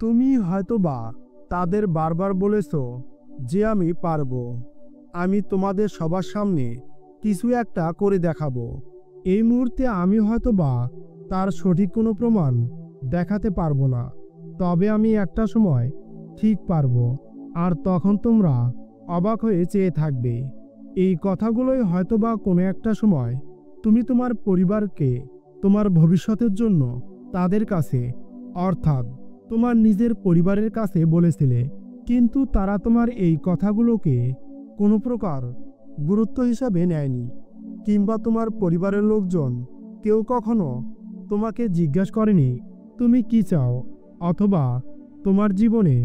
তুমি হয়তোবা তাদের বারবার বলেছ যে আমি পারবো, আমি তোমাদের সবার সামনে কিছু একটা করে দেখাবো। এই মুহূর্তে আমি হয়তোবা তার সঠিক কোনো প্রমাণ দেখাতে পারবো না, তবে আমি একটা সময় ঠিক পারবো। আর তখন তোমরা অবাক হয়ে চেয়ে থাকবে। এই কথাগুলোই হয়তোবা কোনো একটা সময় তুমি তোমার পরিবারকে, তোমার ভবিষ্যতের জন্য তাদের কাছে, অর্থাৎ তোমার নিজের পরিবারের কাছে বলেছিলে। কিন্তু তারা তোমার এই কথাগুলোকে কোনো প্রকার গুরুত্ব হিসাবে নেয়নি, কিংবা তোমার পরিবারের লোকজন কেউ কখনো তোমাকে জিজ্ঞাসা করেনি তুমি কি চাও, অথবা তোমার জীবনে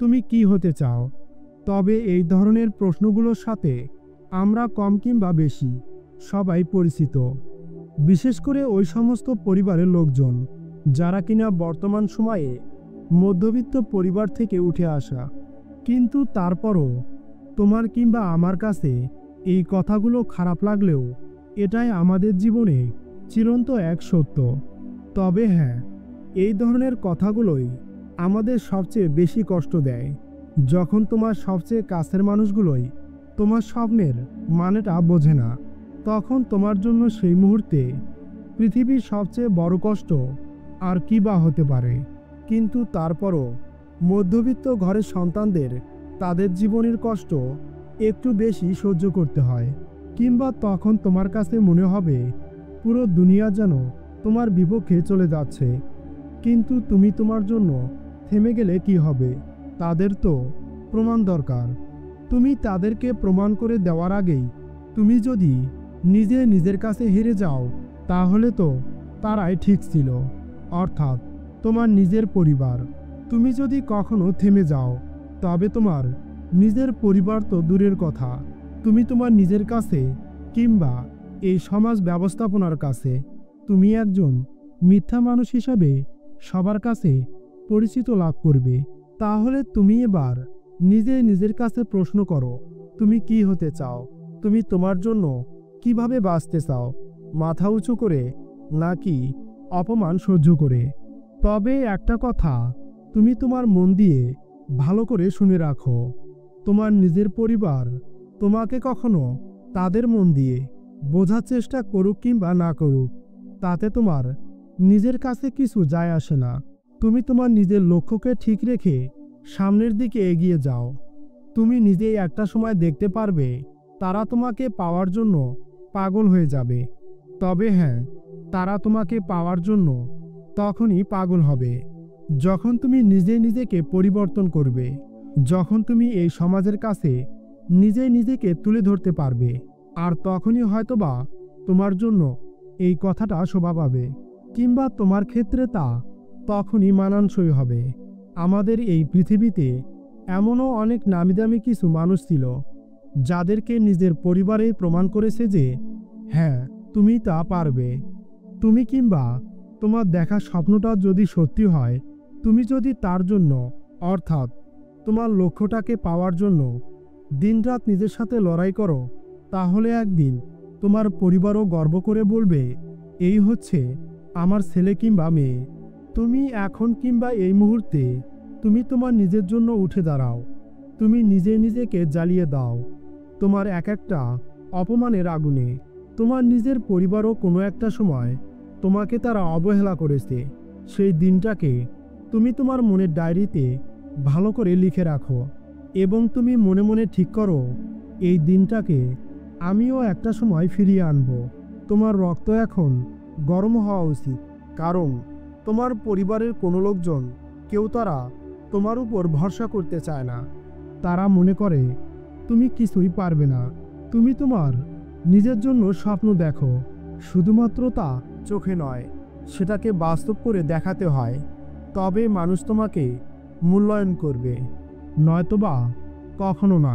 তুমি কি হতে চাও। তবে এই ধরনের প্রশ্নগুলোর সাথে আমরা কম কিংবা বেশি সবাই পরিচিত, বিশেষ করে ওই সমস্ত পরিবারের লোকজন যারা কিনা বর্তমান সময়ে মধ্যবিত্ত পরিবার থেকে উঠে আসা। কিন্তু তারপরও তোমার কিংবা আমার কাছে এই কথাগুলো খারাপ লাগলেও এটাই আমাদের জীবনে চিরন্ত এক সত্য। তবে হ্যাঁ, এই ধরনের কথাগুলোই আমাদের সবচেয়ে বেশি কষ্ট দেয়, যখন তোমার সবচেয়ে কাছের মানুষগুলোই তোমার স্বপ্নের মানেটা বোঝে না। তখন তোমার জন্য সেই মুহূর্তে পৃথিবীর সবচেয়ে বড় কষ্ট আর কি বা হতে পারে। কিন্তু তারপরও মধ্যবিত্ত ঘরের সন্তানদের তাদের জীবনের কষ্ট একটু বেশি সহ্য করতে হয়, কিংবা তখন তোমার কাছে মনে হবে পুরো দুনিয়া যেন তোমার বিপক্ষে চলে যাচ্ছে। কিন্তু তুমি তোমার জন্য থেমে গেলে কি হবে? তাদের তো প্রমাণ দরকার। তুমি তাদেরকে প্রমাণ করে দেওয়ার আগেই তুমি যদি নিজের কাছে হেরে যাও, তাহলে তো তারাই ঠিক ছিল, অর্থাৎ তোমার নিজের পরিবার। তুমি যদি কখনো থেমে যাও, তবে তোমার নিজের পরিবার তো দূরের কথা, তুমি তোমার নিজের কাছে কিংবা এই সমাজ ব্যবস্থাপনার কাছে তুমি একজন মিথ্যা মানুষ হিসাবে সবার কাছে পরিচিত লাভ করবে। তাহলে তুমি এবার নিজের কাছে প্রশ্ন করো, তুমি কি হতে চাও? তুমি তোমার জন্য কিভাবে বাঁচতে চাও? মাথা উঁচু করে, নাকি অপমান সহ্য করে? তবে একটা কথা তুমি তোমার মন দিয়ে ভালো করে শুনে রাখো, তোমার নিজের পরিবার তোমাকে কখনো তাদের মন দিয়ে বোঝার চেষ্টা করুক কিংবা না করুক, তাতে তোমার নিজের কাছে কিছু যায় আসে না। তুমি তোমার নিজের লক্ষ্যকে ঠিক রেখে সামনের দিকে এগিয়ে যাও। তুমি নিজেই একটা সময় দেখতে পারবে তারা তোমাকে পাওয়ার জন্য পাগল হয়ে যাবে। তবে হ্যাঁ, তারা তোমাকে পাওয়ার জন্য তখনই পাগল হবে যখন তুমি নিজেকে পরিবর্তন করবে, যখন তুমি এই সমাজের কাছে নিজেকে তুলে ধরতে পারবে। আর তখনই হয়তোবা তোমার জন্য এই কথাটা শোভা পাবে, কিংবা তোমার ক্ষেত্রে তা তখনই মানানসই হবে। আমাদের এই পৃথিবীতে এমনও অনেক নামিদামি কিছু মানুষ ছিল যাদেরকে নিজের পরিবারে প্রমাণ করেছে যে হ্যাঁ, তুমি তা পারবে। তুমি কিংবা তোমার দেখা স্বপ্নটা যদি সত্যি হয়, তুমি যদি তার জন্য, অর্থাৎ তোমার লক্ষ্যটাকে পাওয়ার জন্য দিনরাত নিজের সাথে লড়াই করো, তাহলে একদিন তোমার পরিবারও গর্ব করে বলবে এই হচ্ছে আমার ছেলে কিংবা মেয়ে। তুমি এখন কিংবা এই মুহূর্তে তুমি তোমার নিজের জন্য উঠে দাঁড়াও। তুমি নিজেকে জ্বালিয়ে দাও তোমার এক একটা অপমানের আগুনে। তোমার নিজের পরিবারও কোনো একটা সময় তোমাকে তারা অবহেলা করেছে, সেই দিনটাকে তুমি তোমার মনের ডায়েরিতে ভালো করে লিখে রাখো, এবং তুমি মনে মনে ঠিক করো এই দিনটাকে আমিও একটা সময় ফিরিয়ে আনবো। তোমার রক্ত এখন গরম হওয়া উচিত, কারণ তোমার পরিবারের কোনো লোকজন কেউ তারা তোমার উপর ভরসা করতে চায় না। তারা মনে করে তুমি কিছুই পারবে না। তুমি তোমার নিজের জন্য স্বপ্ন দেখো, শুধুমাত্র তা চোখে নয়, সেটাকে বাস্তব করে দেখাতে হয়। তবে মানুষ তোমাকে মূল্যায়ন করবে, নয়তোবা কখনো না।